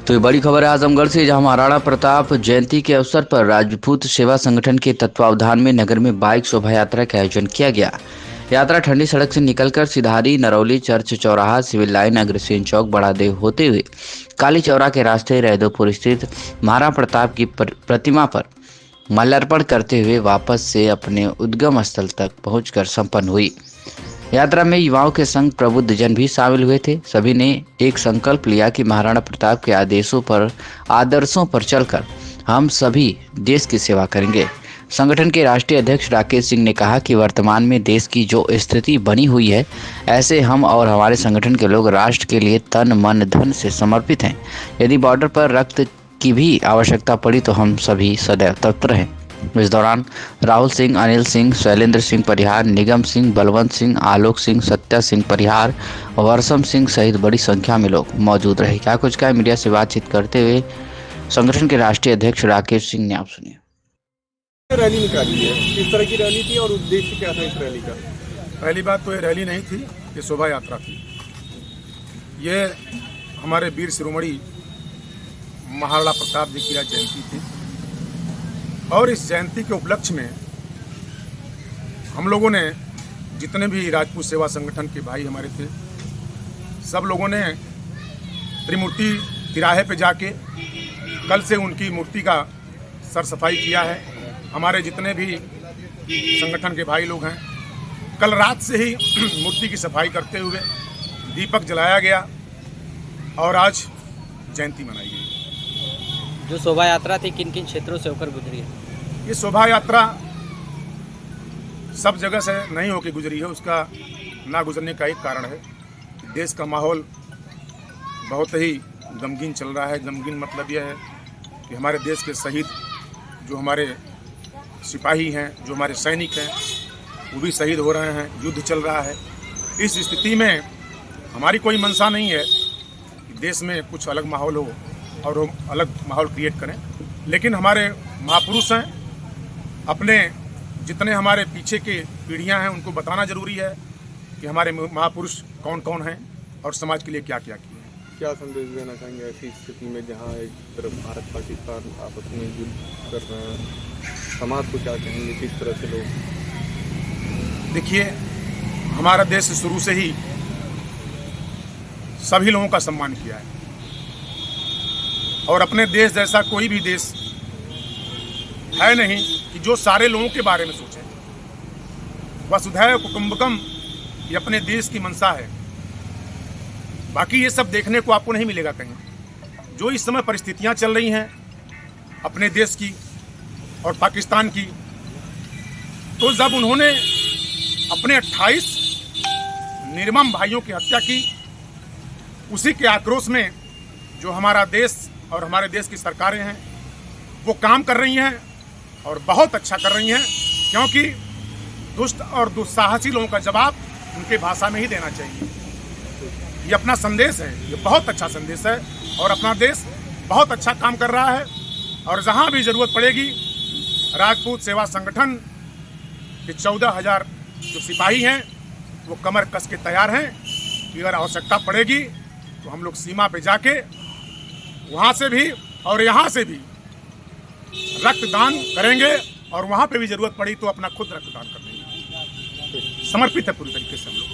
तो ये बड़ी खबर है आजमगढ़ से, जहां महाराणा प्रताप जयंती के अवसर पर राजपूत सेवा संगठन के तत्वावधान में नगर में बाइक शोभा यात्रा का आयोजन किया गया। यात्रा ठंडी सड़क से निकलकर सिधारी, नरौली, चर्च चौराहा, सिविल लाइन, अग्रसेन चौक, बड़ादेव होते हुए काली चौरा के रास्ते रैदोपुर स्थित महाराणा प्रताप की प्रतिमा पर माल्यार्पण करते हुए वापस से अपने उद्गम स्थल तक पहुंचकर संपन्न हुई। यात्रा में युवाओं के संग प्रबुद्ध जन भी शामिल हुए थे। सभी ने एक संकल्प लिया कि महाराणा प्रताप के आदर्शों पर चलकर हम सभी देश की सेवा करेंगे। संगठन के राष्ट्रीय अध्यक्ष राकेश सिंह ने कहा कि वर्तमान में देश की जो स्थिति बनी हुई है, ऐसे हम और हमारे संगठन के लोग राष्ट्र के लिए तन मन धन से समर्पित हैं। यदि बॉर्डर पर रक्त की भी आवश्यकता पड़ी तो हम सभी सदैव तत्पर हैं। इस दौरान राहुल सिंह, अनिल सिंह, शैलेंद्र सिंह परिहार, निगम सिंह, बलवंत सिंह, आलोक सिंह, सत्या सिंह परिहार, वर्षम सिंह सहित बड़ी संख्या में लोग मौजूद रहे। क्या कुछ कहा मीडिया से बातचीत करते हुए संगठन के राष्ट्रीय अध्यक्ष राकेश सिंह ने, आप सुनिए। रैली निकाली है, किस तरह की रैली थी और उद्देश्य क्या था इस रैली का? पहली बात तो ये रैली नहीं थी, ये शोभा यात्रा थी। ये हमारे वीर शिरोमणि महाराणा प्रताप जी की आज जयंती थी और इस जयंती के उपलक्ष्य में हम लोगों ने, जितने भी राजपूत सेवा संगठन के भाई हमारे थे, सब लोगों ने त्रिमूर्ति तिराहे पे जाके कल से उनकी मूर्ति का सर सफाई किया है। हमारे जितने भी संगठन के भाई लोग हैं, कल रात से ही मूर्ति की सफाई करते हुए दीपक जलाया गया और आज जयंती मनाई गई। जो शोभा यात्रा थी किन किन क्षेत्रों से होकर गुजरी है? ये शोभा यात्रा सब जगह से नहीं होकर गुजरी है। उसका ना गुजरने का एक कारण है, देश का माहौल बहुत ही गमगीन चल रहा है। गमगीन मतलब यह है कि हमारे देश के शहीद, जो हमारे सिपाही हैं, जो हमारे सैनिक हैं, वो भी शहीद हो रहे हैं, युद्ध चल रहा है। इस स्थिति में हमारी कोई मंशा नहीं है कि देश में कुछ अलग माहौल हो और हम अलग माहौल क्रिएट करें, लेकिन हमारे महापुरुष हैं, अपने जितने हमारे पीछे के पीढ़ियां हैं उनको बताना जरूरी है कि हमारे महापुरुष कौन कौन हैं और समाज के लिए क्या क्या किए हैं। क्या संदेश देना चाहेंगे ऐसी स्थिति में जहां एक तरफ भारत पाकिस्तान आपस में युद्ध कर रहे हैं, समाज को क्या कहेंगे, किस तरह से लोग? देखिए, हमारा देश शुरू से ही सभी लोगों का सम्मान किया है और अपने देश जैसा कोई भी देश है नहीं कि जो सारे लोगों के बारे में सोचे। वसुधैव कुटुंबकम ये अपने देश की मंशा है। बाकी ये सब देखने को आपको नहीं मिलेगा कहीं। जो इस समय परिस्थितियां चल रही हैं अपने देश की और पाकिस्तान की, तो जब उन्होंने अपने 28 निर्मम भाइयों की हत्या की, उसी के आक्रोश में जो हमारा देश और हमारे देश की सरकारें हैं वो काम कर रही हैं और बहुत अच्छा कर रही हैं, क्योंकि दुष्ट और दुस्साहसी लोगों का जवाब उनके भाषा में ही देना चाहिए। ये अपना संदेश है, ये बहुत अच्छा संदेश है और अपना देश बहुत अच्छा काम कर रहा है। और जहां भी जरूरत पड़ेगी, राजपूत सेवा संगठन के 14,000 जो सिपाही हैं वो कमर कस के तैयार हैं कि अगर आवश्यकता पड़ेगी तो हम लोग सीमा पे जाके वहाँ से भी और यहाँ से भी रक्तदान करेंगे और वहाँ पे भी जरूरत पड़ी तो अपना खुद रक्तदान कर देंगे। समर्पित है पूरी तरीके से हम लोग।